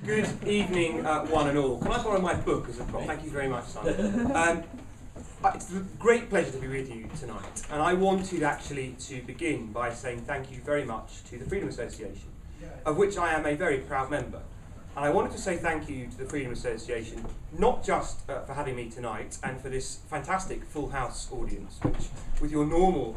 Good evening, one and all. Can I borrow my book as a prop? Thank you very much, Simon. It's a great pleasure to be with you tonight, and I wanted actually to begin by saying thank you very much to the Freedom Association, of which I am a very proud member. And I wanted to say thank you to the Freedom Association, not just for having me tonight and for this fantastic full house audience, which with your normal,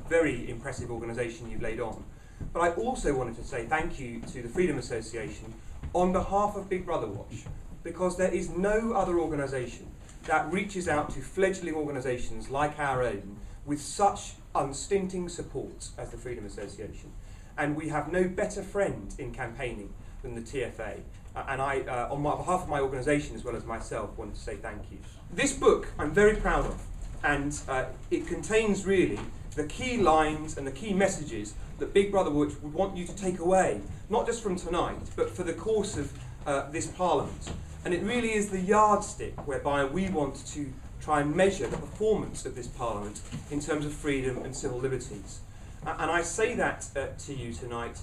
very impressive organisation you've laid on, but I also wanted to say thank you to the Freedom Association on behalf of Big Brother Watch, because there is no other organisation that reaches out to fledgling organisations like our own with such unstinting support as the Freedom Association. And we have no better friend in campaigning than the TFA. And I, on behalf of my organisation as well as myself, wanted to say thank you. This book I'm very proud of, and it contains really the key lines and the key messages that Big Brother Watch would want you to take away, not just from tonight, but for the course of this Parliament. And it really is the yardstick whereby we want to try and measure the performance of this Parliament in terms of freedom and civil liberties. And I say that to you tonight,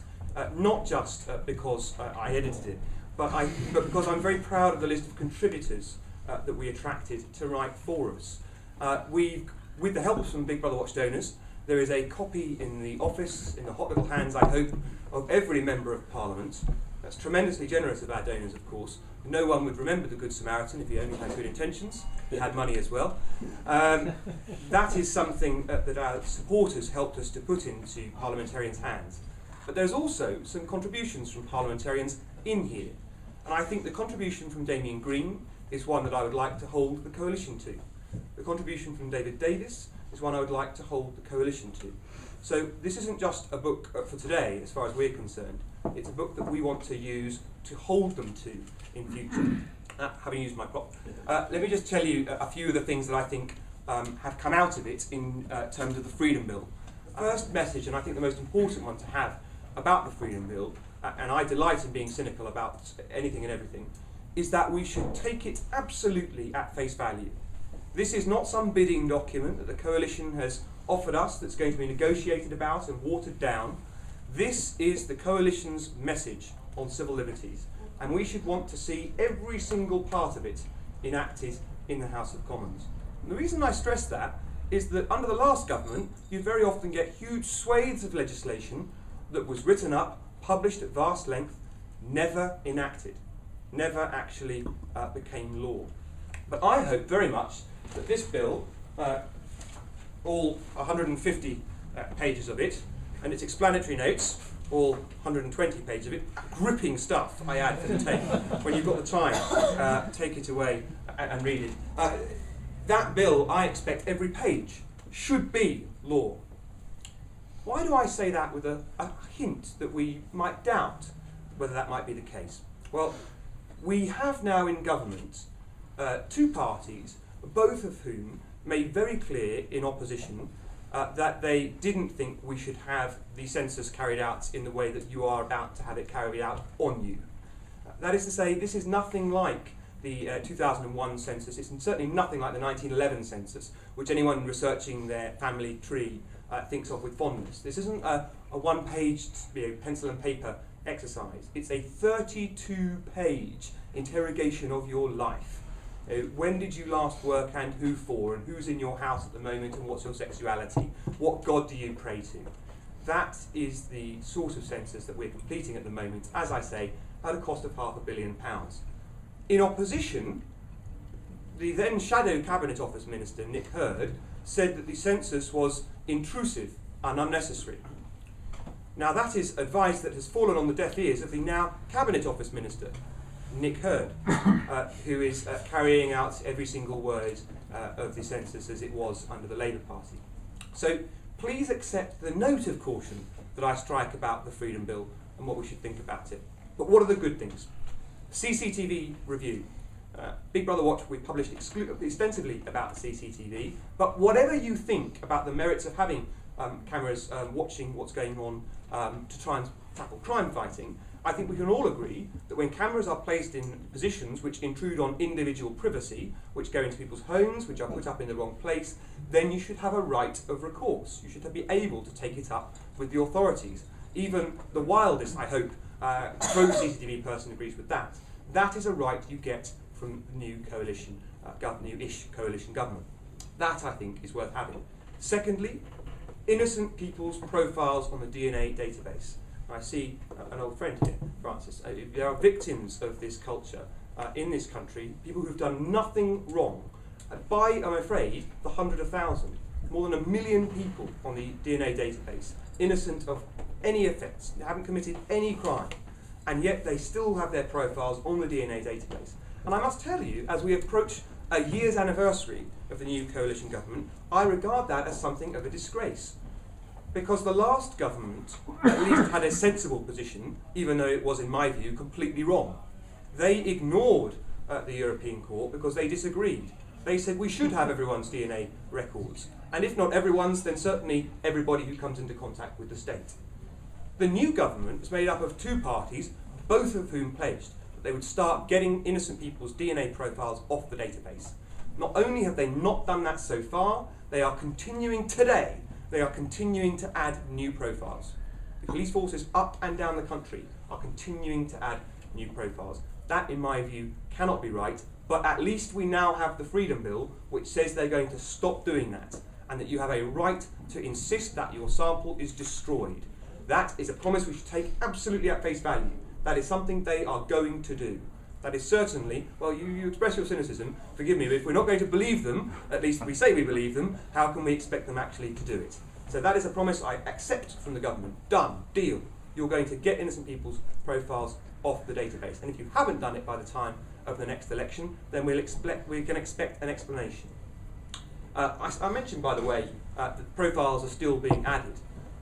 not just because I edited it, but because I'm very proud of the list of contributors that we attracted to write for us. With the help of some Big Brother Watch donors, there is a copy in the office, in the hot little hands, I hope, of every member of Parliament. That's tremendously generous of our donors, of course. No one would remember the Good Samaritan if he only had good intentions. He had money as well. That is something that our supporters helped us to put into parliamentarians' hands. But there's also some contributions from parliamentarians in here. And I think the contribution from Damien Green is one that I would like to hold the coalition to. The contribution from David Davis is one I would like to hold the coalition to. So this isn't just a book for today, as far as we're concerned. It's a book that we want to use to hold them to in future. Having used my prop. Let me just tell you a few of the things that I think have come out of it in terms of the Freedom Bill. First message, and I think the most important one to have about the Freedom Bill, and I delight in being cynical about anything and everything, is that we should take it absolutely at face value. This is not some bidding document that the coalition has offered us that's going to be negotiated about and watered down. This is the coalition's message on civil liberties, and we should want to see every single part of it enacted in the House of Commons. And the reason I stress that is that under the last government, you very often get huge swathes of legislation that was written up, published at vast length, never enacted, never actually became law. But I hope very much that this bill, all 150 pages of it, and its explanatory notes, all 120 pages of it, gripping stuff I add for the tape. When you've got the time, take it away and read it. That bill, I expect every page should be law. Why do I say that with a hint that we might doubt whether that might be the case? Well, we have now in government two parties, both of whom made very clear in opposition that they didn't think we should have the census carried out in the way that you are about to have it carried out on you. That is to say, this is nothing like the 2001 census. It's certainly nothing like the 1911 census, which anyone researching their family tree thinks of with fondness. This isn't a one-page pencil and paper exercise. It's a 32-page interrogation of your life. When did you last work and who for, and who's in your house at the moment, and what's your sexuality? What God do you pray to? That is the sort of census that we're completing at the moment, as I say, at a cost of £500 million. In opposition, the then Shadow Cabinet Office Minister, Nick Hurd, said that the census was intrusive and unnecessary. Now that is advice that has fallen on the deaf ears of the now Cabinet Office Minister, Nick Hurd, who is carrying out every single word of the census as it was under the Labour Party. So please accept the note of caution that I strike about the Freedom Bill and what we should think about it. But what are the good things? CCTV review. Big Brother Watch, we published extensively about CCTV, but whatever you think about the merits of having cameras watching what's going on to try and tackle crime fighting, I think we can all agree that when cameras are placed in positions which intrude on individual privacy, which go into people's homes, which are put up in the wrong place, then you should have a right of recourse. You should be able to take it up with the authorities. Even the wildest, I hope, pro-CCTV person agrees with that. That is a right you get from the new coalition, new-ish coalition government. That, I think, is worth having. Secondly, innocent people's profiles on the DNA database. I see an old friend here, Francis. There are victims of this culture in this country, people who've done nothing wrong. By, I'm afraid, the 100,000, more than 1 million people on the DNA database, innocent of any offence, they haven't committed any crime, and yet they still have their profiles on the DNA database. And I must tell you, as we approach a year's anniversary of the new coalition government, I regard that as something of a disgrace. Because the last government at least had a sensible position, even though it was, in my view, completely wrong. They ignored the European Court because they disagreed. They said we should have everyone's DNA records, and if not everyone's, then certainly everybody who comes into contact with the state. The new government is made up of two parties, both of whom pledged that they would start getting innocent people's DNA profiles off the database. Not only have they not done that so far, they are continuing today. They are continuing to add new profiles. The police forces up and down the country are continuing to add new profiles. That, in my view, cannot be right, but at least we now have the Freedom Bill, which says they're going to stop doing that, and that you have a right to insist that your sample is destroyed. That is a promise we should take absolutely at face value. That is something they are going to do. That is certainly, well, you express your cynicism, forgive me, but if we're not going to believe them, at least we say we believe them, how can we expect them actually to do it? So that is a promise I accept from the government. Done. Deal. You're going to get innocent people's profiles off the database. And if you haven't done it by the time of the next election, then we can expect an explanation. I mentioned, by the way, that profiles are still being added.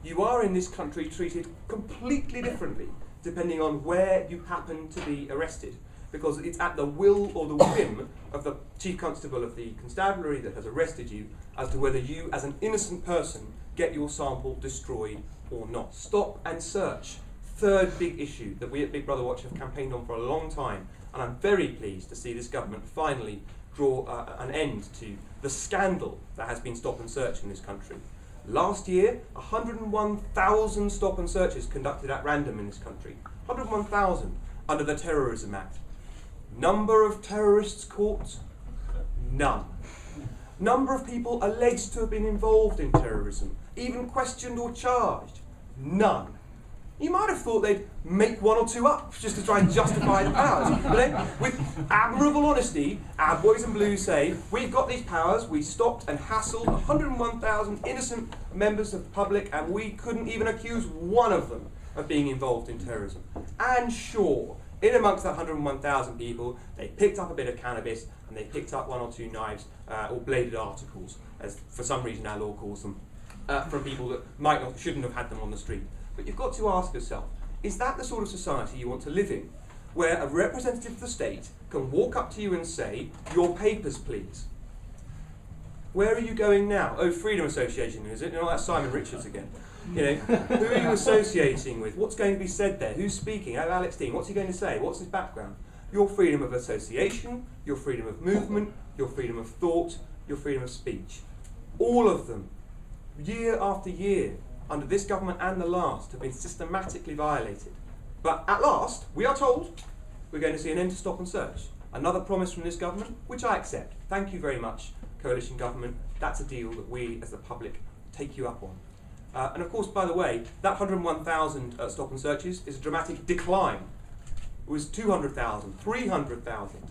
You are in this country treated completely differently depending on where you happen to be arrested, because it's at the will or the whim of the Chief Constable of the Constabulary that has arrested you as to whether you, as an innocent person, get your sample destroyed or not. Stop and search. Third big issue that we at Big Brother Watch have campaigned on for a long time, and I'm very pleased to see this government finally draw an end to the scandal that has been stop and search in this country. Last year, 101,000 stop and searches conducted at random in this country. 101,000 under the Terrorism Act. Number of terrorists caught? None. Number of people alleged to have been involved in terrorism, even questioned or charged? None. You might have thought they'd make one or two up just to try and justify the powers. But then, with admirable honesty, our boys in blue say, we've got these powers, we stopped and hassled 101,000 innocent members of the public, and we couldn't even accuse one of them of being involved in terrorism. And sure, in amongst that 101,000 people, they picked up a bit of cannabis, and they picked up one or two knives, or bladed articles, as for some reason our law calls them, from people that shouldn't have had them on the street. But you've got to ask yourself, is that the sort of society you want to live in, where a representative of the state can walk up to you and say, your papers please? Where are you going now? Oh, Freedom Association, is it? You know, that's Simon Richards again. You know, who are you associating with? What's going to be said there? Who's speaking? Oh, Alex Deane, what's he going to say? What's his background? Your freedom of association, your freedom of movement, your freedom of thought, your freedom of speech. All of them, year after year, under this government and the last, have been systematically violated. But at last, we are told, we're going to see an end to stop and search. Another promise from this government, which I accept. Thank you very much, coalition government. That's a deal that we, as the public, take you up on. And of course, by the way, that 101,000 stop and searches is a dramatic decline. It was 200,000, 300,000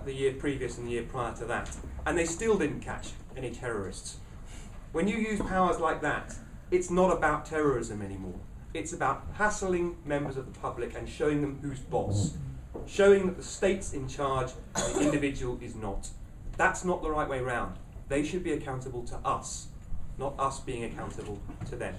the year previous and the year prior to that. And they still didn't catch any terrorists. When you use powers like that, it's not about terrorism anymore. It's about hassling members of the public and showing them who's boss. Showing that the state's in charge and the individual is not. That's not the right way round. They should be accountable to us, not us being accountable to them.